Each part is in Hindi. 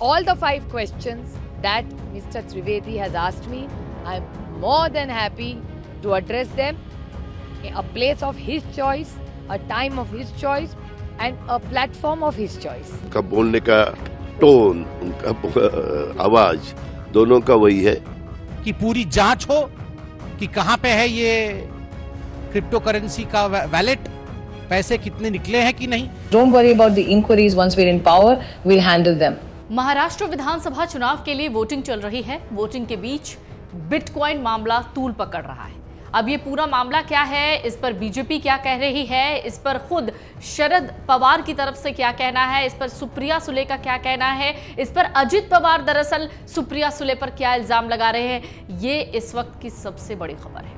All the 5 questions that Mr. Trivedi has asked me, I'm more than happy to address them in a place of his choice, a time of his choice, and a platform of his choice. उनका बोलने का टोन, उनका आवाज दोनों का वही है कि पूरी जांच हो कि कहां पे है ये क्रिप्टो करेंसी का वैलेट, पैसे कितने निकले हैं कि नहीं। Don't worry about the inquiries. Once we're in power, we'll handle them. Maharashtra विधानसभा चुनाव के लिए वोटिंग चल रही है। वोटिंग के बीच बिटकॉइन मामला तूल पकड़ रहा है। अब ये पूरा मामला क्या है, इस पर बीजेपी क्या कह रही है, इस पर खुद शरद पवार की तरफ से क्या कहना है, इस पर सुप्रिया सुले का क्या कहना है, इस पर अजित पवार दरअसल सुप्रिया सुले पर क्या इल्जाम लगा रहे हैं, ये इस वक्त की सबसे बड़ी खबर है।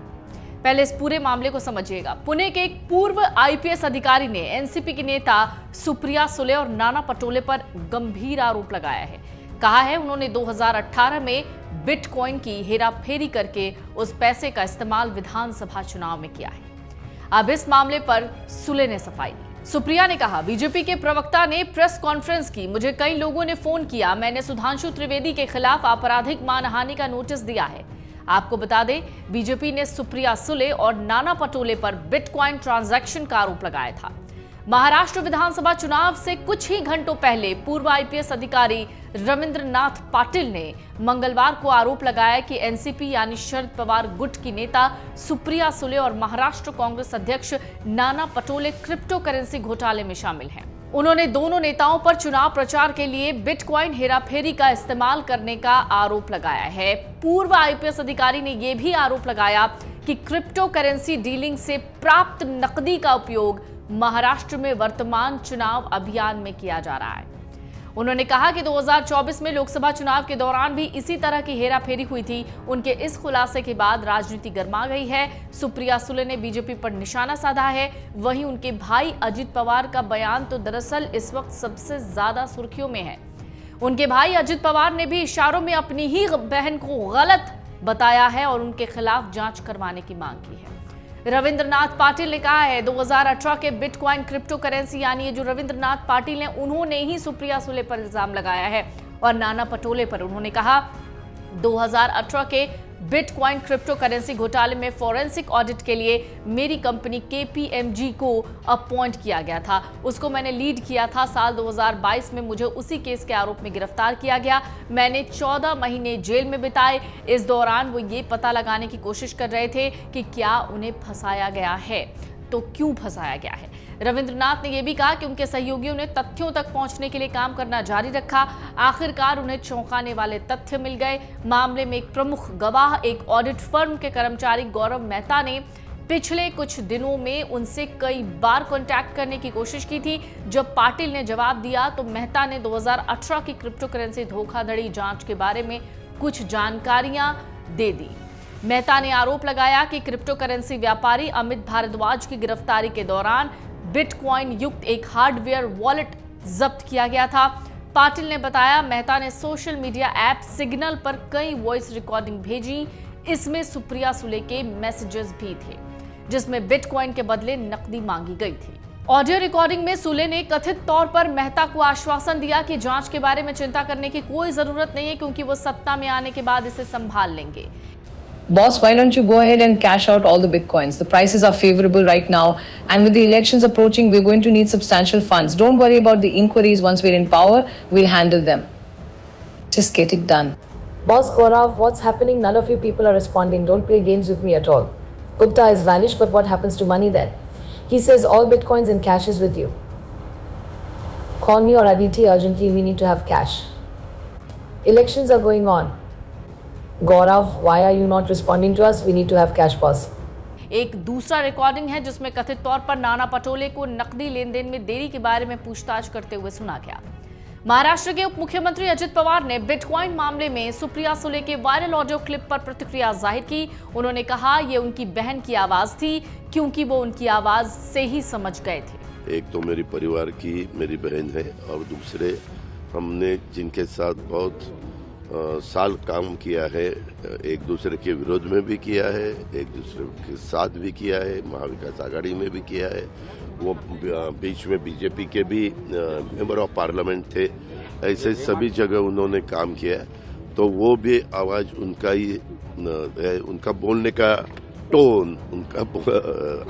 पहले इस पूरे मामले को समझिएगा। पुणे के एक पूर्व आईपीएस अधिकारी ने एनसीपी की नेता सुप्रिया सुले और नाना पटोले पर गंभीर आरोप लगाया है। कहा है उन्होंने 2018 में बिटकॉइन की हेराफेरी करके उस पैसे का इस्तेमाल विधानसभा चुनाव में किया है। अब इस मामले पर सुले ने सफाई दी। सुप्रिया ने कहा, बीजेपी के प्रवक्ता ने प्रेस कॉन्फ्रेंस की, मुझे कई लोगों ने फोन किया, मैंने सुधांशु त्रिवेदी के खिलाफ आपराधिक मानहानि का नोटिस दिया है। आपको बता दें, बीजेपी ने सुप्रिया सुले और नाना पटोले पर बिटकॉइन ट्रांजैक्शन का आरोप लगाया था। महाराष्ट्र विधानसभा चुनाव से कुछ ही घंटों पहले पूर्व आईपीएस अधिकारी रविंद्रनाथ पाटिल ने मंगलवार को आरोप लगाया कि एनसीपी यानी शरद पवार गुट की नेता सुप्रिया सुले और महाराष्ट्र कांग्रेस अध्यक्ष नाना पटोले क्रिप्टो करेंसी घोटाले में शामिल हैं। उन्होंने दोनों नेताओं पर चुनाव प्रचार के लिए बिटकॉइन हेराफेरी का इस्तेमाल करने का आरोप लगाया है। पूर्व आईपीएस अधिकारी ने यह भी आरोप लगाया कि क्रिप्टो करेंसी डीलिंग से प्राप्त नकदी का उपयोग महाराष्ट्र में वर्तमान चुनाव अभियान में किया जा रहा है। उन्होंने कहा कि 2024 में लोकसभा चुनाव के दौरान भी इसी तरह की हेराफेरी हुई थी। उनके इस खुलासे के बाद राजनीति गर्मा गई है। सुप्रिया सुले ने बीजेपी पर निशाना साधा है। वहीं उनके भाई अजित पवार का बयान तो दरअसल इस वक्त सबसे ज्यादा सुर्खियों में है। उनके भाई अजित पवार ने भी इशारों में अपनी ही बहन को गलत बताया है और उनके खिलाफ जांच करवाने की मांग की है। रविंद्रनाथ पाटिल ने कहा है 2018 के बिटकॉइन क्रिप्टो करेंसी यानी ये जो रविंद्रनाथ पाटिल ने, उन्होंने ही सुप्रिया सुले पर इल्जाम लगाया है और नाना पटोले पर। उन्होंने कहा 2018 के बिटकॉइन क्रिप्टो करेंसी घोटाले में फॉरेंसिक ऑडिट के लिए मेरी कंपनी KPMG को अपॉइंट किया गया था, उसको मैंने लीड किया था। साल 2022 में मुझे उसी केस के आरोप में गिरफ्तार किया गया। मैंने 14 महीने जेल में बिताए। इस दौरान वो ये पता लगाने की कोशिश कर रहे थे कि क्या उन्हें फंसाया गया है, तो क्यों फंसाया गया है। रविंद्रनाथ ने यह भी कहा कि उनके सहयोगियों ने तथ्यों तक पहुंचने के लिए काम करना जारी रखा। आखिरकार उन्हें चौंकाने वाले तथ्य मिल गए। मामले में एक प्रमुख गवाह, एक ऑडिट फर्म के कर्मचारी गौरव मेहता ने पिछले कुछ दिनों में उनसे कई बार कांटेक्ट करने की कोशिश की थी। जब पाटिल ने जवाब दिया तो मेहता ने 2018 की क्रिप्टो करेंसी धोखाधड़ी जांच के बारे में कुछ जानकारियां दे दी। मेहता ने आरोप लगाया कि क्रिप्टो करेंसी व्यापारी अमित भारद्वाज की गिरफ्तारी के दौरान बिटकॉइन युक्त एक हार्डवेयर वॉलेट जब्त किया गया था। पाटिल ने बताया, मेहता ने सोशल मीडिया ऐप सिग्नल पर कई वॉइस रिकॉर्डिंग भेजी। इसमें सुप्रिया सुले के मैसेजेस भी थे जिसमें बिटकॉइन के बदले नकदी मांगी गई थी। ऑडियो रिकॉर्डिंग में सुले ने कथित तौर पर मेहता को आश्वासन दिया कि जांच के बारे में चिंता करने की कोई जरूरत नहीं है क्योंकि वो सत्ता में आने के बाद इसे संभाल लेंगे। Boss, why don't you go ahead and cash out all the bitcoins? The prices are favorable right now, and with the elections approaching, we're going to need substantial funds. Don't worry about the inquiries. Once we're in power, we'll handle them. Just get it done. Boss Gaurav, what's happening? None of you people are responding. Don't play games with me at all. Gupta is vanished, but what happens to money then? He says all bitcoins and cash is with you. Call me or Aditi urgently. We need to have cash. Elections are going on. Gaurav, why are you not responding to us? We need to have cash, boss. एक दूसरा रिकॉर्डिंग है जिसमें कथित तौर पर नाना पटोले को नकदी लेन देन में देरी के बारे में पूछताछ करते हुए सुना गया। महाराष्ट्र के उप मुख्यमंत्री अजित पवार ने बिटकॉइन मामले में सुप्रिया सुले के वायरल ऑडियो क्लिप पर प्रतिक्रिया जाहिर की। उन्होंने कहा ये उनकी बहन की आवाज थी क्योंकि वो उनकी आवाज से ही समझ गए थे। एक तो मेरी परिवार की मेरी बहन है और दूसरे हमने जिनके साथ बहुत साल काम किया है, एक दूसरे के विरोध में भी किया है, एक दूसरे के साथ भी किया है, महाविकास आघाड़ी में भी किया है, वो बीच में बीजेपी के भी मेंबर ऑफ पार्लियामेंट थे, ऐसे सभी जगह उन्होंने काम किया। तो वो भी आवाज़ उनका ही है, उनका बोलने का टोन, उनका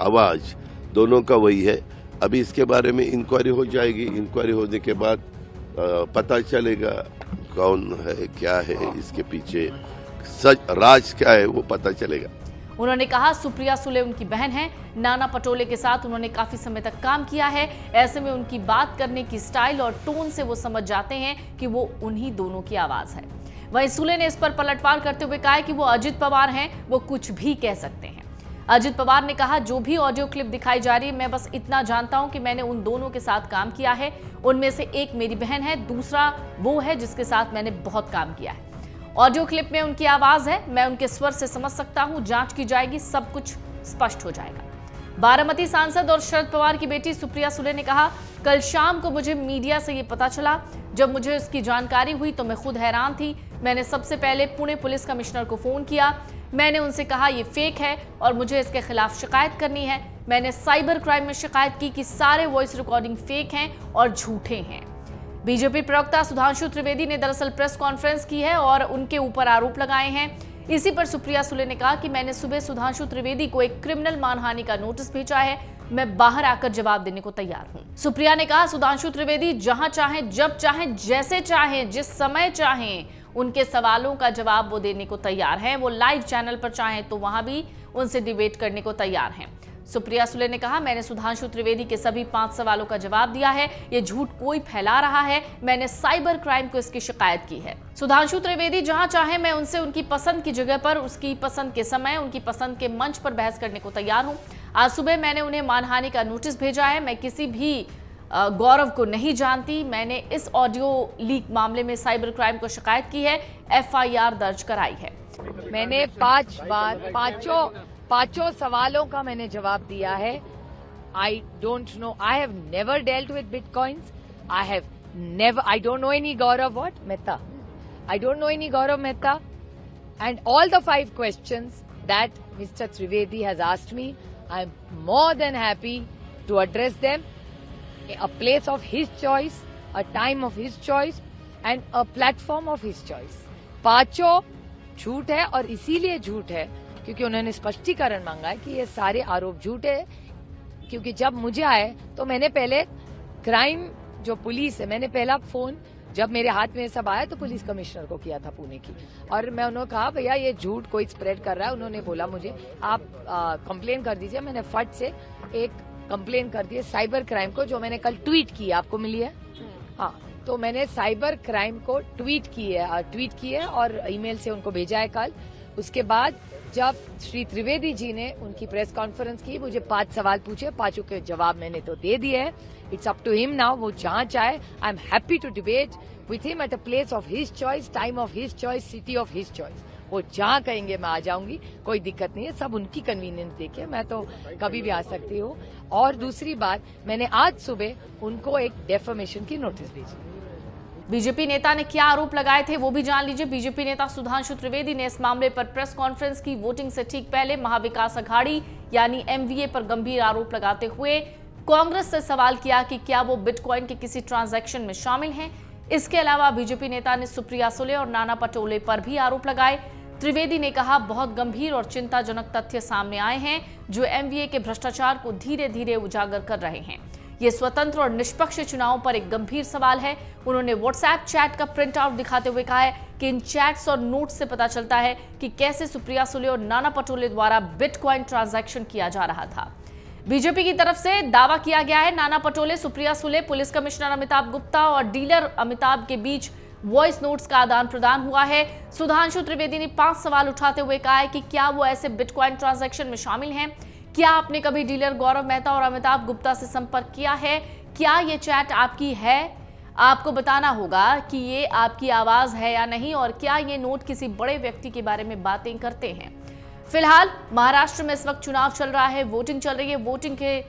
आवाज़ दोनों का वही है। अभी इसके बारे में इंक्वायरी हो जाएगी, इंक्वायरी होने के बाद पता चलेगा कौन है, क्या है इसके पीछे, सच राज क्या है वो पता चलेगा। उन्होंने कहा सुप्रिया सुले उनकी बहन है। नाना पटोले के साथ उन्होंने काफी समय तक काम किया है। ऐसे में उनकी बात करने की स्टाइल और टोन से वो समझ जाते हैं कि वो उन्हीं दोनों की आवाज है। वहीं सुले ने इस पर पलटवार करते हुए कहा कि वो अजित पवार हैं, वो कुछ भी कह सकते हैं। अजित पवार ने कहा जो भी ऑडियो क्लिप दिखाई जा रही है, मैं बस इतना जानता हूं कि मैंने उन दोनों के साथ काम किया है। उनमें से एक मेरी बहन है, दूसरा वो है जिसके साथ मैंने बहुत काम किया है। ऑडियो क्लिप में उनकी आवाज है, मैं उनके स्वर से समझ सकता हूं। जांच की जाएगी, सब कुछ स्पष्ट हो जाएगा। बारामती सांसद और शरद पवार की बेटी सुप्रिया सुले ने कहा कल शाम को मुझे मीडिया से ये पता चला। जब मुझे इसकी जानकारी हुई तो मैं खुद हैरान थी। मैंने सबसे पहले पुणे पुलिस कमिश्नर को फोन किया। मैंने उनसे कहा ये फेक है और मुझे इसके खिलाफ शिकायत करनी है। मैंने साइबर क्राइम में शिकायत की कि सारे वॉइस रिकॉर्डिंग फेक हैं और झूठे हैं। बीजेपी प्रवक्ता सुधांशु त्रिवेदी ने दरअसल प्रेस कॉन्फ्रेंस की है और उनके ऊपर आरोप लगाए हैं। इसी पर सुप्रिया सुले ने कहा कि मैंने सुबह सुधांशु त्रिवेदी को एक क्रिमिनल मानहानि का नोटिस भेजा है। मैं बाहर आकर जवाब देने को तैयार हूं। सुप्रिया ने कहा सुधांशु त्रिवेदी जहां चाहें, जब चाहें, जैसे चाहें, जिस समय चाहें, उनके सवालों का जवाब वो देने को तैयार हैं। वो लाइव चैनल पर चाहें तो वहां भी उनसे डिबेट करने को तैयार हैं। सुप्रिया सुले ने कहा मैंने सुधांशु त्रिवेदी के सभी 5 सवालों का जवाब दिया है। ये झूठ कोई फैला रहा है। मैंने साइबर क्राइम को इसकी शिकायत की है। सुधांशु त्रिवेदी जहां चाहे मैं उनसे उनकी पसंद की जगह पर, उसकी पसंद के समय, उनकी पसंद के मंच पर बहस करने को तैयार हूं। आज सुबह मैंने उन्हें मानहानि का नोटिस भेजा है। मैं किसी भी गौरव को नहीं जानती। मैंने इस ऑडियो लीक मामले में साइबर क्राइम को शिकायत की है, FIR दर्ज कराई है। मैंने 5 बार पांचों सवालों का मैंने जवाब दिया है। I don't know, I have never dealt with bitcoins. I don't know any Gaurav Mehta. I don't know any Gaurav Mehta. And all the 5 questions that Mr. Trivedi has asked me, I'm more than happy to address them. A place of his choice, a time of his choice, and a platform of his choice. पांचों झूठ है और इसीलिए झूठ है क्योंकि उन्होंने स्पष्टीकरण मांगा है कि ये सारे आरोप झूठ है। क्योंकि जब मुझे आए तो मैंने पहले क्राइम जो पुलिस है, मैंने पहला फोन जब मेरे हाथ में सब आया तो पुलिस कमिश्नर को किया था पुणे की, और मैं उन्होंने कहा भैया ये झूठ कोई स्प्रेड कर रहा है। उन्होंने बोला मुझे आप कंप्लेन कर दीजिए। मैंने फट से एक कंप्लेन कर दिए साइबर क्राइम को, जो मैंने कल ट्वीट की, आपको मिली है? हाँ, तो मैंने साइबर क्राइम को ट्वीट की है और ईमेल से उनको भेजा है कल। उसके बाद जब श्री त्रिवेदी जी ने उनकी प्रेस कॉन्फ्रेंस की, मुझे 5 सवाल पूछे, 5 के जवाब मैंने तो दे दिए हैं। It's up to him now, वो जहां चाहे। I am happy to debate with him at a place of his choice, time of his choice, city of his choice. वो जहां कहेंगे मैं आ जाऊंगी, कोई दिक्कत नहीं है। सब उनकी कन्वीनियंस देखिए, मैं तो कभी भी आ सकती हूँ। और दूसरी बात, मैंने आज सुबह उनको एक डेफमेशन की नोटिस भेजी। बीजेपी नेता ने क्या आरोप लगाए थे वो भी जान लीजिए। बीजेपी नेता सुधांशु त्रिवेदी ने इस मामले पर प्रेस कॉन्फ्रेंस की। वोटिंग से ठीक पहले महाविकास अघाड़ी यानी MVA पर गंभीर आरोप लगाते हुए कांग्रेस से सवाल किया कि क्या वो बिटकॉइन के किसी ट्रांजैक्शन में शामिल हैं। इसके अलावा बीजेपी नेता ने सुप्रिया सुले और नाना पटोले पर भी आरोप लगाए। त्रिवेदी ने कहा बहुत गंभीर और चिंताजनक तथ्य सामने आए हैं जो MVA के भ्रष्टाचार को धीरे धीरे उजागर कर रहे हैं। ये स्वतंत्र और निष्पक्ष चुनाव पर एक गंभीर सवाल है। उन्होंने व्हाट्सएप चैट का प्रिंट आउट दिखाते हुए कहा है कि इन चैट्स और नोट्स से पता चलता है कि कैसे सुप्रिया सुले और नाना पटोले द्वारा बिटकॉइन ट्रांजैक्शन किया जा रहा था। बीजेपी की तरफ से दावा किया गया है नाना पटोले, सुप्रिया सुले, पुलिस कमिश्नर अमिताभ गुप्ता और डीलर अमिताभ के बीच वॉइस नोट्स का आदान प्रदान हुआ है। सुधांशु त्रिवेदी ने 5 सवाल उठाते हुए कहा है कि क्या वो ऐसे बिटकॉइन ट्रांजैक्शन में शामिल हैं। क्या आपने कभी डीलर गौरव मेहता और अमिताभ गुप्ता से संपर्क किया है? क्या ये चैट आपकी है? आपको बताना होगा कि ये आपकी आवाज है या नहीं, और क्या ये नोट किसी बड़े व्यक्ति के बारे में बातें करते हैं। फिलहाल महाराष्ट्र में इस वक्त चुनाव चल रहा है, वोटिंग चल रही है। वोटिंग के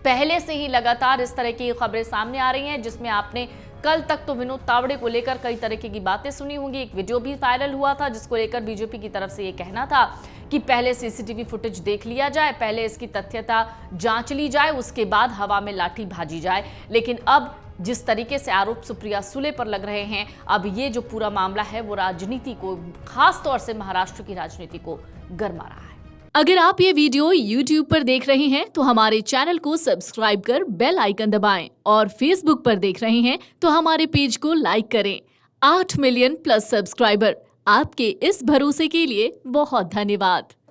पहले से ही लगातार इस तरह की खबरें सामने आ रही हैं, जिसमें आपने कल तक तो विनोद तावड़े को लेकर कई तरह की बातें सुनी होंगी। एक वीडियो भी वायरल हुआ था जिसको लेकर बीजेपी की तरफ से ये कहना था कि पहले सीसीटीवी फुटेज देख लिया जाए, पहले इसकी तथ्यता जांच ली जाए, उसके बाद हवा में लाठी भाजी जाए। लेकिन अब जिस तरीके से आरोप सुप्रिया सुले पर लग रहे हैं, अब ये जो पूरा मामला है वो राजनीति को, खास तौर से महाराष्ट्र की राजनीति को गरमा रहा है। अगर आप ये वीडियो YouTube पर देख रहे हैं तो हमारे चैनल को सब्सक्राइब कर बेल आइकन दबाएं, और Facebook पर देख रहे हैं तो हमारे पेज को लाइक करें। 8 मिलियन प्लस सब्सक्राइबर, आपके इस भरोसे के लिए बहुत धन्यवाद।